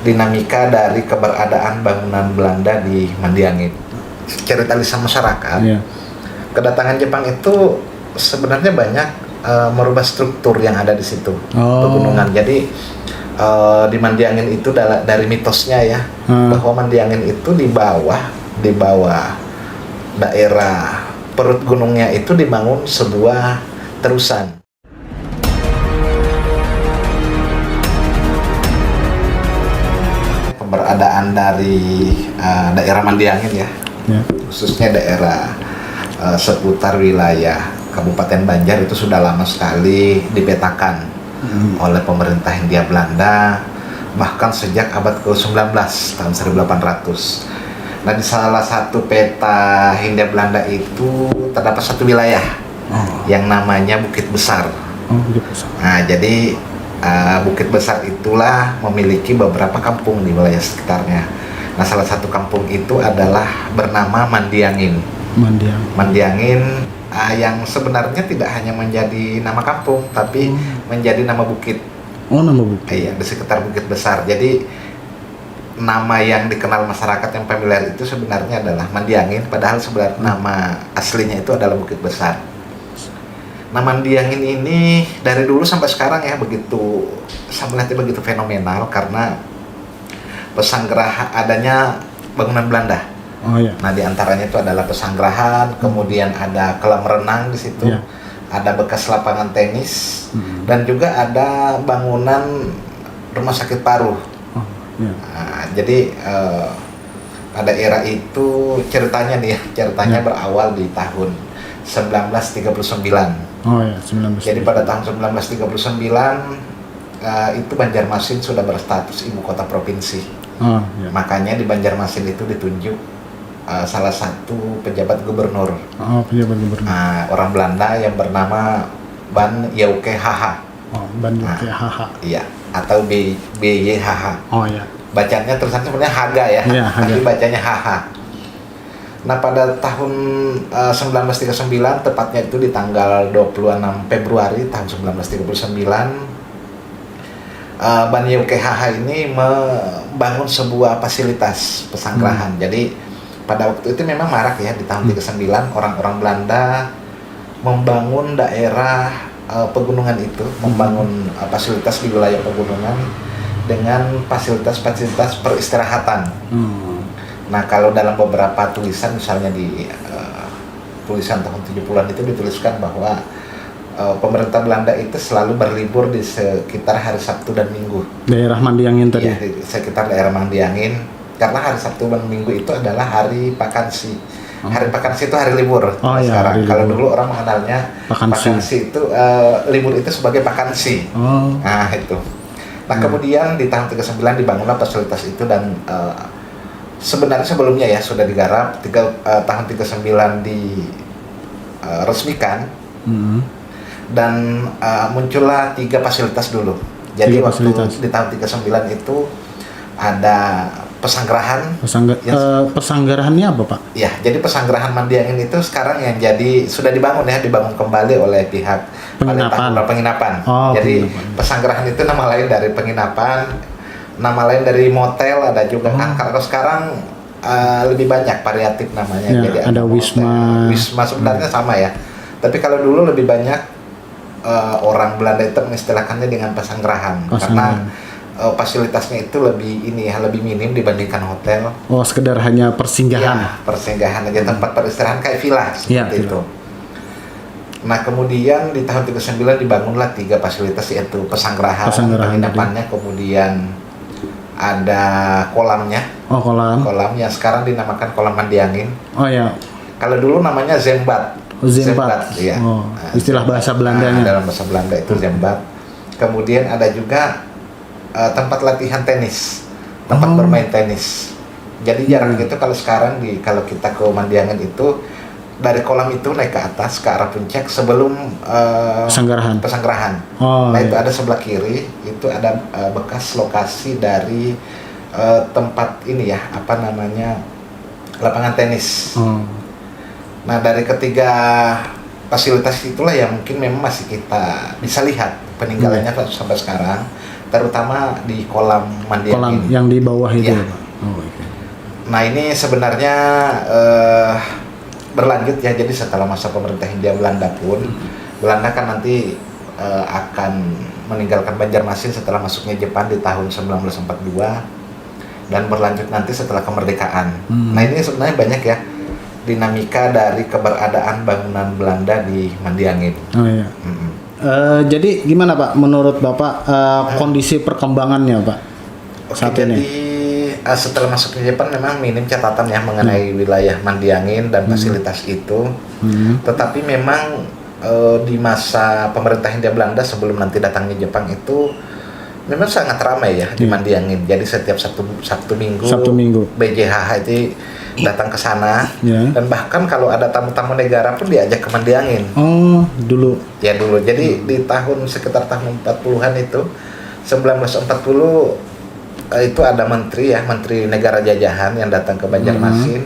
dinamika dari keberadaan bangunan Belanda di Mandiangin. Cerita lisan masyarakat, kedatangan Jepang itu sebenarnya banyak merubah struktur yang ada di situ, pegunungan. Jadi di Mandiangin itu dari mitosnya ya, bahwa Mandiangin itu di bawah daerah perut gunungnya itu dibangun sebuah terusan. Keberadaan dari daerah Mandiangin ya, khususnya daerah seputar wilayah Kabupaten Banjar itu sudah lama sekali dipetakan oleh pemerintah Hindia Belanda, bahkan sejak abad ke-19 tahun 1800. Nah, di salah satu peta Hindia Belanda itu terdapat satu wilayah yang namanya Bukit Besar. Nah, jadi Bukit Besar itulah memiliki beberapa kampung di wilayah sekitarnya. Nah, salah satu kampung itu adalah bernama Mandiangin. Mandiangin yang sebenarnya tidak hanya menjadi nama kampung, tapi menjadi nama bukit. Nama bukit. Iya, di sekitar Bukit Besar. Jadi nama yang dikenal masyarakat yang familiar itu sebenarnya adalah Mandiangin, padahal sebenarnya nama aslinya itu adalah Bukit Besar. Nah, Mandiangin ini dari dulu sampai sekarang ya saya melihatnya begitu fenomenal karena pesanggerahan adanya bangunan Belanda. Nah, diantaranya itu adalah pesanggerahan, kemudian ada kolam renang di situ, ada bekas lapangan tenis, dan juga ada bangunan rumah sakit paru. Nah, jadi pada era itu ceritanya berawal di tahun 1939. 1939. Jadi pada tahun 1939 itu Banjarmasin sudah berstatus ibu kota provinsi. Makanya di Banjarmasin itu ditunjuk salah satu pejabat gubernur. Orang Belanda yang bernama Ban Yauke Haha. Ban Yauke Haha. Iya, atau BYHH. Bacanya tulisannya sebenarnya Haga ya, tapi bacanya Haha. Nah, pada tahun 1939, tepatnya itu di tanggal 26 Februari tahun 1939, Ban Yauke Haha ini membangun sebuah fasilitas pesanggerahan. Jadi pada waktu itu memang marak ya, di tahun 39 orang-orang Belanda membangun daerah pegunungan itu, membangun fasilitas di wilayah pegunungan dengan fasilitas-fasilitas peristirahatan. Nah, kalau dalam beberapa tulisan, misalnya di tulisan tahun 70-an itu dituliskan bahwa pemerintah Belanda itu selalu berlibur di sekitar hari Sabtu dan Minggu. Daerah Mandiangin tadi? Iya, di sekitar daerah Mandiangin. Karena hari Sabtu dan Minggu itu adalah hari vakansi. Hari vakansi itu hari libur. Sekarang, kalau dulu orang mengenalnya vakansi itu libur itu sebagai vakansi. Nah, itu. Nah, kemudian di tahun 39 dibangunlah fasilitas itu, dan sebenarnya sebelumnya ya sudah digarap. Tahun 39 diresmikan, dan muncullah 3 fasilitas dulu. Jadi waktu di tahun 39 itu ada pesanggerahan. Pesanggerahannya apa, Pak? Ya, jadi pesanggerahan Mandiangin itu sekarang yang sudah dibangun kembali oleh pihak penginapan. Jadi pesanggerahan itu nama lain dari penginapan, nama lain dari motel, ada juga kan. Kalau sekarang lebih banyak variatif namanya. Jadi ada Wisma. Wisma sebenarnya sama ya. Tapi kalau dulu lebih banyak orang Belanda itu mengistilahkannya dengan pesanggerahan. Karena fasilitasnya itu lebih minim dibandingkan hotel. Sekedar hanya persinggahan. Ya, persinggahan aja, tempat peristirahan kayak villa seperti itu. Nah, kemudian di tahun 39 dibangunlah 3 fasilitas, yaitu pesanggerahan penginapannya, kemudian ada kolamnya. Kolam yang sekarang dinamakan Kolam Mandiangin. Kalau dulu namanya Zembat. Ya. Istilah bahasa Belandanya. Dalam bahasa Belanda itu Zembat. Kemudian ada juga tempat latihan tenis, tempat bermain tenis. Jadi jarak itu kalau sekarang kalau kita ke Mandiangin itu dari kolam itu naik ke atas ke arah puncak sebelum pesanggerahan. Nah, itu ada sebelah kiri itu ada bekas lokasi dari tempat ini ya, lapangan tenis. Nah, dari ketiga fasilitas itulah yang mungkin memang masih kita bisa lihat peninggalannya sampai sekarang. terutama di kolam mandi Kolam angin. yang di bawah itu Iya. ya, Pak? Oh, oke. Nah ini sebenarnya berlanjut ya, jadi setelah masa pemerintah Hindia Belanda pun, Belanda kan nanti akan meninggalkan Banjarmasin setelah masuknya Jepang di tahun 1942 dan berlanjut nanti setelah kemerdekaan. Nah ini sebenarnya banyak ya dinamika dari keberadaan bangunan Belanda di Mandiangin. Oh iya. Jadi gimana Pak menurut Bapak kondisi perkembangannya Pak saat Oke, ini? jadi setelah masuknya Jepang memang minim catatan ya mengenai wilayah Mandiangin dan fasilitas itu. Tetapi memang di masa pemerintah Hindia Belanda sebelum nanti datangnya Jepang itu memang sangat ramai ya di Mandiangin. Jadi setiap Sabtu Minggu BJHH itu datang ke sana, dan bahkan kalau ada tamu-tamu negara pun diajak ke Mandiangin. Oh, dulu. Ya dulu. Jadi di sekitar tahun 40-an itu 1940 itu ada menteri negara jajahan yang datang ke Banjarmasin.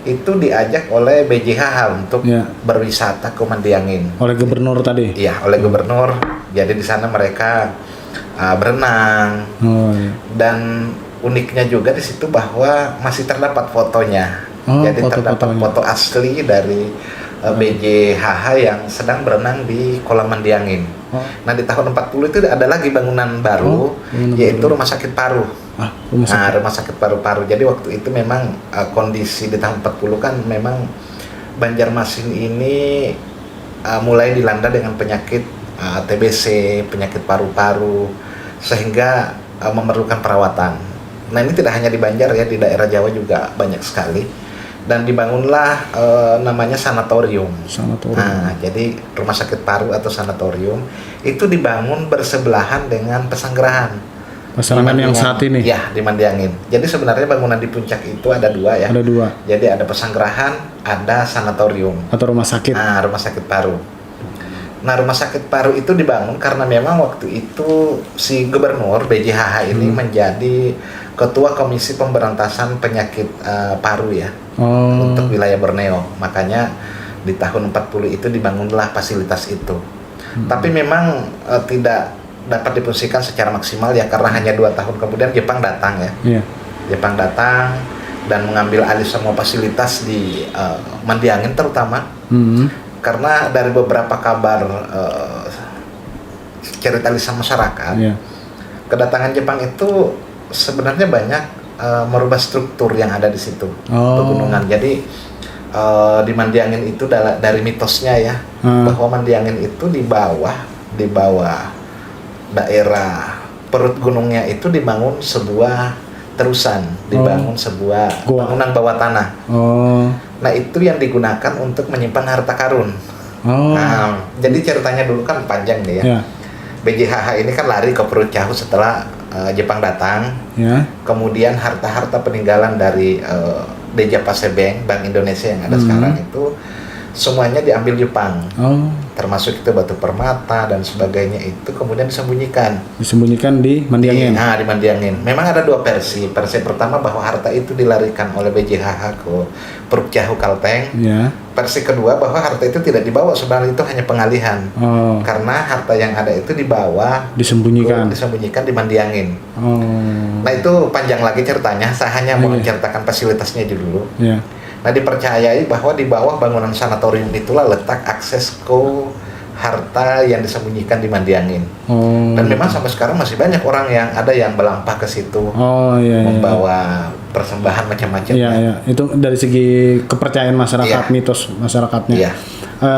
Itu diajak oleh BJHH untuk berwisata ke Mandiangin. Oleh gubernur tadi? Iya, oleh gubernur. Jadi di sana mereka berenang. Dan uniknya juga di situ bahwa masih terdapat fotonya. Jadi terdapat foto asli dari BJHH yang sedang berenang di kolam Mandiangin. Nah di tahun 40 itu ada lagi bangunan baru, yaitu Rumah Sakit Paru. Rumah Sakit Paru-Paru. Jadi waktu itu memang kondisi di tahun 40 kan memang Banjarmasin ini mulai dilanda dengan penyakit TBC, penyakit paru-paru, sehingga memerlukan perawatan. Nah ini tidak hanya di Banjar ya, di daerah Jawa juga banyak sekali. Dan dibangunlah namanya sanatorium. Nah, jadi rumah sakit paru atau sanatorium itu dibangun bersebelahan dengan pesanggerahan. Pesanggerahan yang saat ini? Ya, di Mandiangin. Jadi sebenarnya bangunan di puncak itu ada dua ya. Ada dua. Jadi ada pesanggerahan, ada sanatorium. Atau rumah sakit. Nah, rumah sakit paru. Nah, rumah sakit paru itu dibangun karena memang waktu itu si gubernur BJHH ini menjadi ketua Komisi Pemberantasan Penyakit Paru ya, untuk wilayah Borneo. Makanya di tahun 40 itu dibangunlah fasilitas itu. Tapi memang tidak dapat difungsikan secara maksimal ya, karena hanya 2 tahun kemudian Jepang datang ya. Jepang datang dan mengambil alih semua fasilitas di Mandiangin terutama. Karena dari beberapa kabar cerita lisan masyarakat, kedatangan Jepang itu sebenarnya banyak merubah struktur yang ada di situ, pegunungan. Jadi di Mandiangin itu dari mitosnya ya, bahwa Mandiangin itu di bawah daerah perut gunungnya itu dibangun sebuah terusan, dibangun sebuah bangunan bawah tanah. Nah itu yang digunakan untuk menyimpan harta karun. Nah, jadi ceritanya dulu kan panjang nih ya. BJHH ini kan lari ke Perut Jahu setelah Jepang datang. Kemudian harta-harta peninggalan dari Deja Pasebeng, Bank Indonesia yang ada sekarang itu semuanya diambil Jepang, termasuk itu batu permata dan sebagainya itu kemudian disembunyikan di Mandiangin. Di Mandiangin. Memang ada 2 versi. Versi pertama bahwa harta itu dilarikan oleh BJHH ke Perut Jahu Kalteng. Versi kedua bahwa harta itu tidak dibawa, sebenarnya itu hanya pengalihan. Karena harta yang ada itu dibawa, disembunyikan di Mandiangin. Nah itu panjang lagi ceritanya. Saya hanya mau menceritakan fasilitasnya dulu. Nah dipercayai bahwa di bawah bangunan sanatorium itulah letak akses ke harta yang disembunyikan di Mandiangin. Dan memang sampai sekarang masih banyak orang yang melampah ke situ, membawa persembahan macam-macam. Itu dari segi kepercayaan masyarakat, mitos masyarakatnya.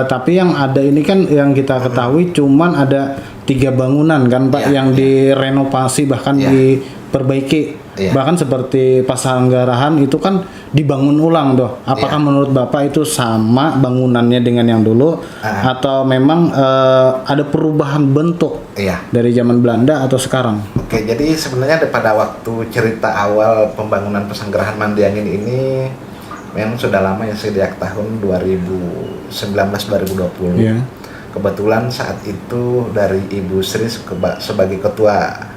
Tapi yang ada ini kan yang kita ketahui cuman ada 3 bangunan kan Pak, yang direnovasi bahkan diperbaiki. Bahkan seperti Pasanggarahan itu kan dibangun ulang tuh. Apakah menurut Bapak itu sama bangunannya dengan yang dulu atau memang ada perubahan bentuk dari zaman Belanda atau sekarang? Oke, jadi sebenarnya pada waktu cerita awal pembangunan Pasanggarahan Mandiangin ini memang sudah lama ya, sejak tahun 2019-2020. Kebetulan saat itu dari Ibu Sri sebagai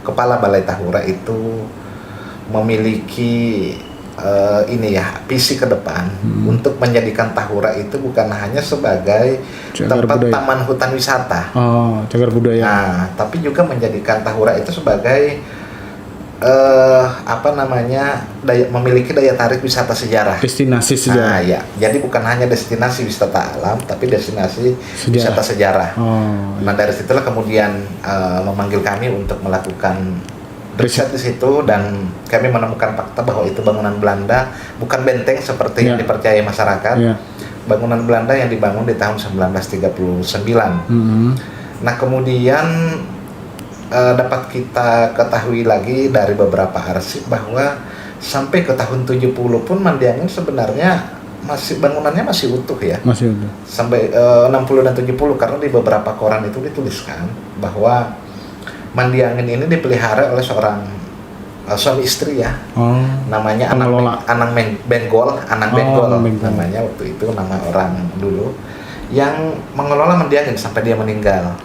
kepala Balai Tahura itu memiliki ini ya visi ke depan untuk menjadikan Tahura itu bukan hanya sebagai tempat taman hutan wisata, cagar budaya. Nah, tapi juga menjadikan Tahura itu sebagai memiliki daya tarik wisata sejarah. Destinasi sejarah. Nah, ya. Jadi bukan hanya destinasi wisata alam, tapi destinasi wisata sejarah. Nah, dari situlah kemudian memanggil kami untuk melakukan riset di situ, dan kami menemukan fakta bahwa itu bangunan Belanda, bukan benteng seperti yang dipercayai masyarakat. Bangunan Belanda yang dibangun di tahun 1939. Nah, kemudian dapat kita ketahui lagi dari beberapa arsip bahwa sampai ke tahun 70 pun Mandiangin sebenarnya bangunannya masih utuh ya. Masih utuh. Sampai 60 dan 70, karena di beberapa koran itu dituliskan bahwa Mandiangin ini dipelihara oleh seorang suami istri ya. Namanya Anang Benggol namanya waktu itu, nama orang dulu yang mengelola Mandiangin sampai dia meninggal.